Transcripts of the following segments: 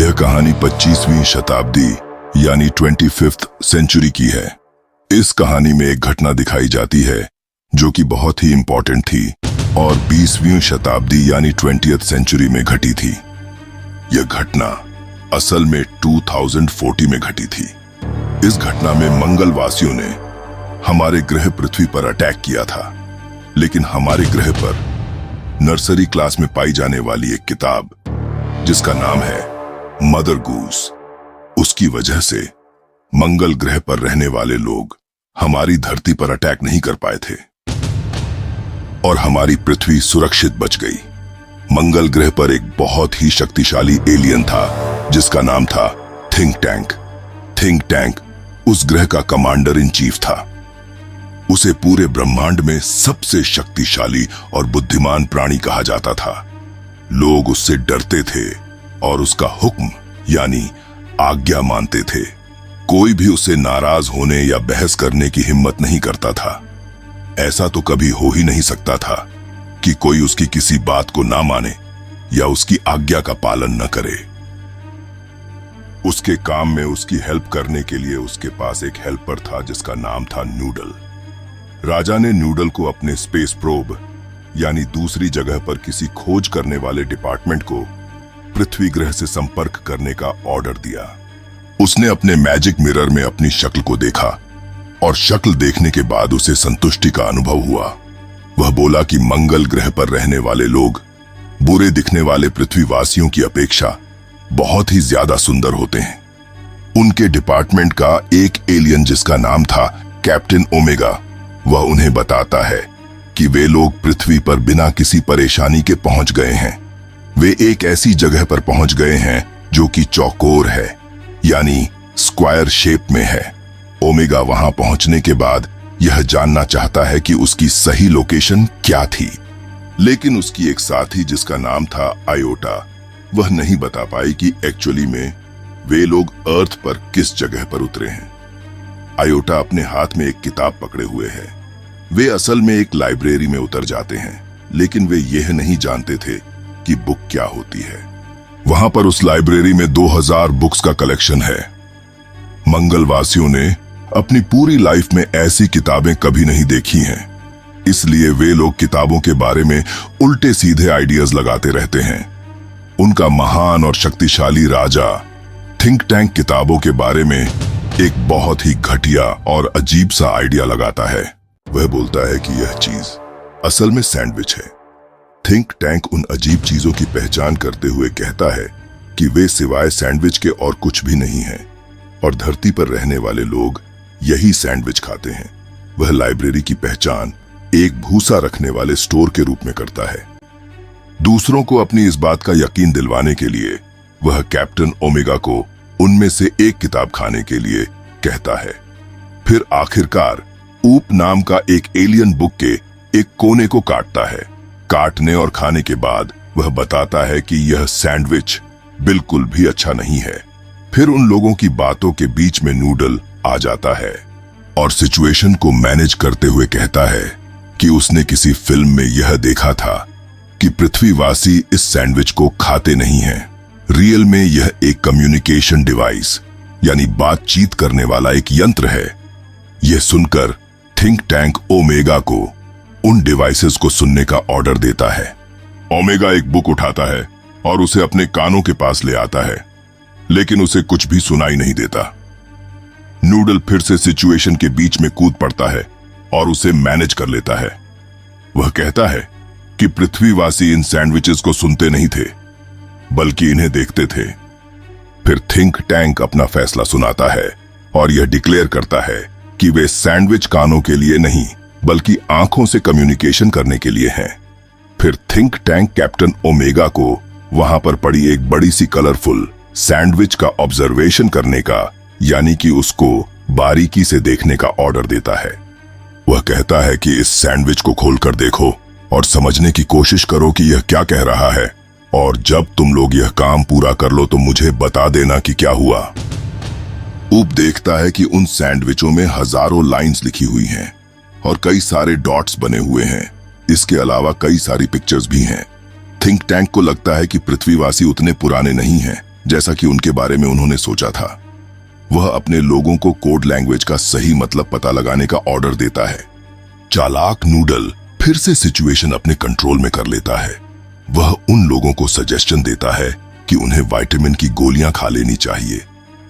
यह कहानी 25वीं शताब्दी यानी 25th सेंचुरी की है। इस कहानी में एक घटना दिखाई जाती है जो कि बहुत ही इंपॉर्टेंट थी और 20वीं शताब्दी यानी 20th सेंचुरी में घटी थी। यह घटना असल में 2040 में घटी थी। इस घटना में मंगलवासियों ने हमारे ग्रह पृथ्वी पर अटैक किया था, लेकिन हमारे ग्रह पर नर्सरी क्लास में पाई जाने वाली एक किताब जिसका नाम है मदर गूस, उसकी वजह से मंगल ग्रह पर रहने वाले लोग हमारी धरती पर अटैक नहीं कर पाए थे और हमारी पृथ्वी सुरक्षित बच गई। मंगल ग्रह पर एक बहुत ही शक्तिशाली एलियन था जिसका नाम था थिंक टैंक। थिंक टैंक उस ग्रह का कमांडर इन चीफ था। उसे पूरे ब्रह्मांड में सबसे शक्तिशाली और बुद्धिमान प्राणी कहा जाता था। लोग उससे डरते थे और उसका हुक्म यानी आज्ञा मानते थे। कोई भी उससे नाराज होने या बहस करने की हिम्मत नहीं करता था। ऐसा तो कभी हो ही नहीं सकता था कि कोई उसकी किसी बात को ना माने या उसकी आज्ञा का पालन न करे। उसके काम में उसकी हेल्प करने के लिए उसके पास एक हेल्पर था जिसका नाम था नूडल। राजा ने नूडल को अपने स्पेस प्रोब यानी दूसरी जगह पर किसी खोज करने वाले डिपार्टमेंट को पृथ्वी ग्रह से संपर्क करने का ऑर्डर दिया। उसने अपने मैजिक मिरर में अपनी शक्ल को देखा और शक्ल देखने के बाद उसे संतुष्टि का अनुभव हुआ। वह बोला कि मंगल ग्रह पर रहने वाले लोग बुरे दिखने वाले पृथ्वीवासियों की अपेक्षा बहुत ही ज्यादा सुंदर होते हैं। उनके डिपार्टमेंट का एक एलियन जिसका नाम था कैप्टन ओमेगा, वह उन्हें बताता है कि वे लोग पृथ्वी पर बिना किसी परेशानी के पहुंच गए हैं। वे एक ऐसी जगह पर पहुंच गए हैं जो कि चौकोर है यानी स्क्वायर शेप में है। ओमेगा वहां पहुंचने के बाद यह जानना चाहता है कि उसकी सही लोकेशन क्या थी, लेकिन उसकी एक साथी जिसका नाम था आयोटा, वह नहीं बता पाई कि एक्चुअली में वे लोग अर्थ पर किस जगह पर उतरे हैं। आयोटा अपने हाथ में एक किताब पकड़े हुए है। वे असल में एक लाइब्रेरी में उतर जाते हैं, लेकिन वे यह नहीं जानते थे कि बुक क्या होती है। वहां पर उस लाइब्रेरी में 2000 बुक्स का कलेक्शन है। मंगलवासियों ने अपनी पूरी लाइफ में ऐसी किताबें कभी नहीं देखी हैं, इसलिए वे लोग किताबों के बारे में उल्टे सीधे आइडियाज लगाते रहते हैं। उनका महान और शक्तिशाली राजा थिंक टैंक किताबों के बारे में एक बहुत ही घटिया और अजीब सा आइडिया लगाता है। वह बोलता है कि यह चीज असल में सैंडविच है। थिंक टैंक उन अजीब चीजों की पहचान करते हुए कहता है कि वे सिवाय सैंडविच के और कुछ भी नहीं हैं और धरती पर रहने वाले लोग यही सैंडविच खाते हैं। वह लाइब्रेरी की पहचान एक भूसा रखने वाले स्टोर के रूप में करता है। दूसरों को अपनी इस बात का यकीन दिलवाने के लिए वह कैप्टन ओमेगा को उनमें से एक किताब खाने के लिए कहता है। फिर आखिरकार ऊप नाम का एक एलियन बुक के एक कोने को काटता है। काटने और खाने के बाद वह बताता है कि यह सैंडविच बिल्कुल भी अच्छा नहीं है। फिर उन लोगों की बातों के बीच में नूडल आ जाता है और सिचुएशन को मैनेज करते हुए कहता है कि उसने किसी फिल्म में यह देखा था कि पृथ्वीवासी इस सैंडविच को खाते नहीं हैं। रियल में यह एक कम्युनिकेशन डिवाइस यानी बातचीत करने वाला एक यंत्र है। यह सुनकर थिंक टैंक ओमेगा को उन डिवाइसेस को सुनने का ऑर्डर देता है। ओमेगा एक बुक उठाता है और उसे अपने कानों के पास ले आता है, लेकिन उसे कुछ भी सुनाई नहीं देता। नूडल फिर से सिचुएशन के बीच में कूद पड़ता है और उसे मैनेज कर लेता है। वह कहता है कि पृथ्वीवासी इन सैंडविचेस को सुनते नहीं थे, बल्कि इन्हें देखते थे। फिर थिंक टैंक अपना फैसला सुनाता है और यह डिक्लेयर करता है कि वे सैंडविच कानों के लिए नहीं बल्कि आंखों से कम्युनिकेशन करने के लिए हैं। फिर थिंक टैंक कैप्टन ओमेगा को वहां पर पड़ी एक बड़ी सी कलरफुल सैंडविच का ऑब्जर्वेशन करने का यानी कि उसको बारीकी से देखने का ऑर्डर देता है। वह कहता है कि इस सैंडविच को खोलकर देखो और समझने की कोशिश करो कि यह क्या कह रहा है, और जब तुम लोग यह काम पूरा कर लो तो मुझे बता देना कि क्या हुआ। ऊप देखता है कि उन सैंडविचों में हजारों लाइंस लिखी हुई हैं और कई सारे डॉट्स बने हुए हैं। इसके अलावा कई सारी पिक्चर्स भी हैं। थिंक टैंक को लगता है कि पृथ्वीवासी उतने पुराने नहीं हैं जैसा कि उनके बारे में उन्होंने सोचा था। वह अपने लोगों को कोड लैंग्वेज का सही मतलब पता लगाने का ऑर्डर देता है। चालाक नूडल फिर से सिचुएशन अपने कंट्रोल में कर लेता है। वह उन लोगों को सजेशन देता है कि उन्हें विटामिन की गोलियां खा लेनी चाहिए,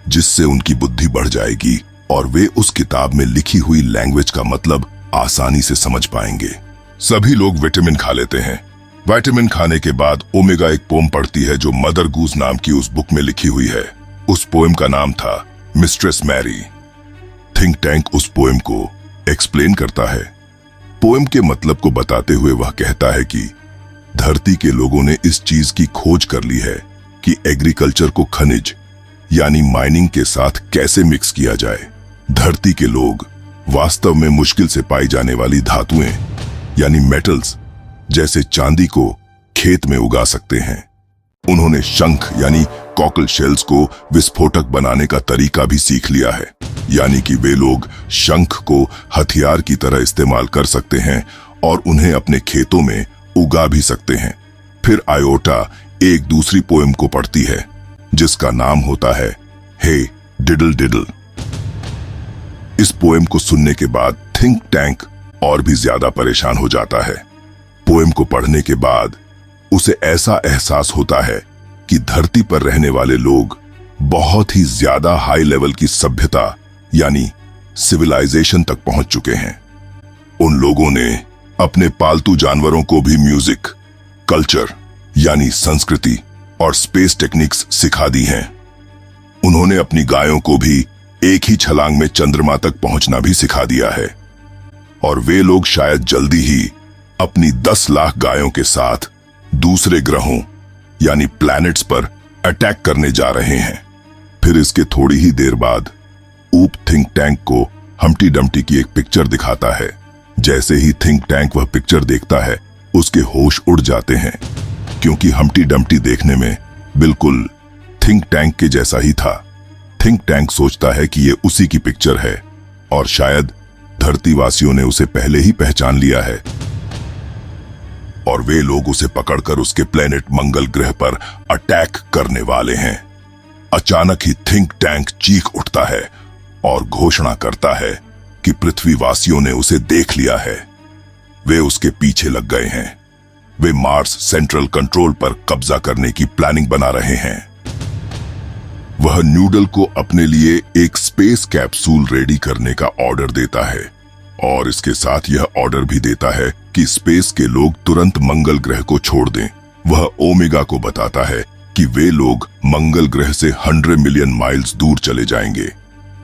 जिससे उनकी बुद्धि बढ़ जाएगी और वे उस किताब में लिखी हुई लैंग्वेज का मतलब आसानी से समझ पाएंगे। सभी लोग विटामिन खा लेते हैं। विटामिन खाने के बाद ओमेगा एक पोम पढ़ती है जो मदर गूज नाम की उस बुक में लिखी हुई है। उस पोएम का नाम था मिस्ट्रेस मैरी। थिंक टैंक उस पोएम को एक्सप्लेन करता है। पोएम के मतलब को बताते हुए वह कहता है कि धरती के लोगों ने इस चीज की खोज कर ली है कि एग्रीकल्चर को खनिज यानी माइनिंग के साथ कैसे मिक्स किया जाए। धरती के लोग वास्तव में मुश्किल से पाई जाने वाली धातुएं यानी मेटल्स जैसे चांदी को खेत में उगा सकते हैं। उन्होंने शंख यानी कॉकल शेल्स को विस्फोटक बनाने का तरीका भी सीख लिया है, यानी कि वे लोग शंख को हथियार की तरह इस्तेमाल कर सकते हैं और उन्हें अपने खेतों में उगा भी सकते हैं। फिर आयोटा एक दूसरी पोएम को पढ़ती है जिसका नाम होता है हे डिडल डिडल। इस पोएम को सुनने के बाद थिंक टैंक और भी ज्यादा परेशान हो जाता है। पोएम को पढ़ने के बाद उसे ऐसा एहसास होता है कि धरती पर रहने वाले लोग बहुत ही ज्यादा हाई लेवल की सभ्यता यानी सिविलाइजेशन तक पहुंच चुके हैं। उन लोगों ने अपने पालतू जानवरों को भी म्यूजिक, कल्चर यानी संस्कृति और स्पेस टेक्निक्स सिखा दी हैं। उन्होंने अपनी गायों को भी एक ही छलांग में चंद्रमा तक पहुंचना भी सिखा दिया है और वे लोग शायद जल्दी ही अपनी 10 लाख गायों के साथ दूसरे ग्रहों यानी प्लैनेट्स पर अटैक करने जा रहे हैं। फिर इसके थोड़ी ही देर बाद ऊप थिंक टैंक को हम्टी डम्टी की एक पिक्चर दिखाता है। जैसे ही थिंक टैंक वह पिक्चर देखता है उसके होश उड़ जाते हैं, क्योंकि हम्टी डम्टी देखने में बिल्कुल थिंक टैंक के जैसा ही था। थिंक टैंक सोचता है कि ये उसी की पिक्चर है और शायद धरतीवासियों ने उसे पहले ही पहचान लिया है और वे लोग उसे पकड़कर उसके प्लेनेट मंगल ग्रह पर अटैक करने वाले हैं। अचानक ही थिंक टैंक चीख उठता है और घोषणा करता है कि पृथ्वीवासियों ने उसे देख लिया है। वे उसके पीछे लग गए हैं। वे मार्स सेंट्रल कंट्रोल पर कब्जा करने की प्लानिंग बना रहे हैं। वह नूडल को अपने लिए एक स्पेस कैप्सूल रेडी करने का ऑर्डर देता है और इसके साथ यह ऑर्डर भी देता है कि स्पेस के लोग तुरंत मंगल ग्रह को छोड़ दें। वह ओमेगा को बताता है कि वे लोग मंगल ग्रह से 100 मिलियन माइल्स दूर चले जाएंगे।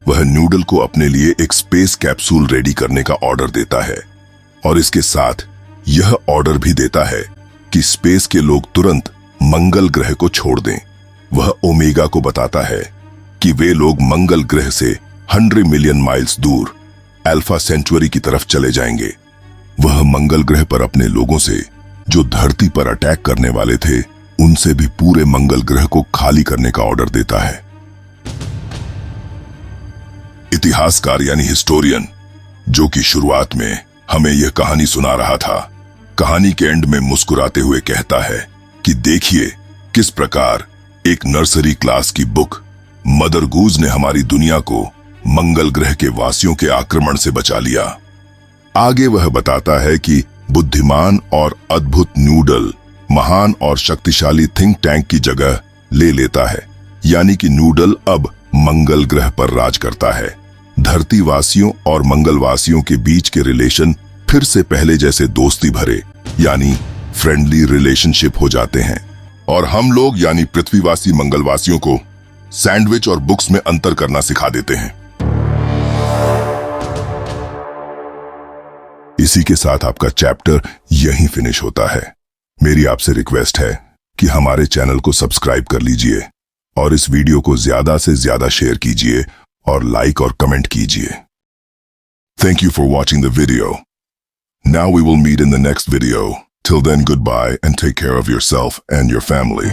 वह नूडल को अपने लिए एक स्पेस कैप्सूल रेडी करने का ऑर्डर देता है और इसके साथ यह ऑर्डर भी देता है कि स्पेस के लोग तुरंत मंगल ग्रह को छोड़ दें। वह ओमेगा को बताता है कि वे लोग मंगल ग्रह से 100 मिलियन माइल्स दूर अल्फा सेंचुरी की तरफ चले जाएंगे। वह मंगल ग्रह पर अपने लोगों से जो धरती पर अटैक करने वाले थे उनसे भी पूरे मंगल ग्रह को खाली करने का ऑर्डर देता है। इतिहासकार यानी हिस्टोरियन जो कि शुरुआत में हमें यह कहानी सुना रहा था, कहानी के एंड में मुस्कुराते हुए कहता है कि देखिए किस प्रकार एक नर्सरी क्लास की बुक मदर गूज ने हमारी दुनिया को मंगल ग्रह के वासियों के आक्रमण से बचा लिया। आगे वह बताता है कि बुद्धिमान और अद्भुत नूडल महान और शक्तिशाली थिंक टैंक की जगह ले लेता है, यानी कि नूडल अब मंगल ग्रह पर राज करता है। धरतीवासियों और मंगलवासियों के बीच के रिलेशन फिर से पहले जैसे दोस्ती भरे यानी फ्रेंडली रिलेशनशिप हो जाते हैं और हम लोग यानी पृथ्वीवासी मंगलवासियों को सैंडविच और बुक्स में अंतर करना सिखा देते हैं। इसी के साथ आपका चैप्टर यहीं फिनिश होता है। मेरी आपसे रिक्वेस्ट है कि हमारे चैनल को सब्सक्राइब कर लीजिए और इस वीडियो को ज्यादा से ज्यादा शेयर कीजिए और लाइक और कमेंट कीजिए। Thank you for watching the video. Now we will meet in the next video. Till then, goodbye and take care of yourself and your family.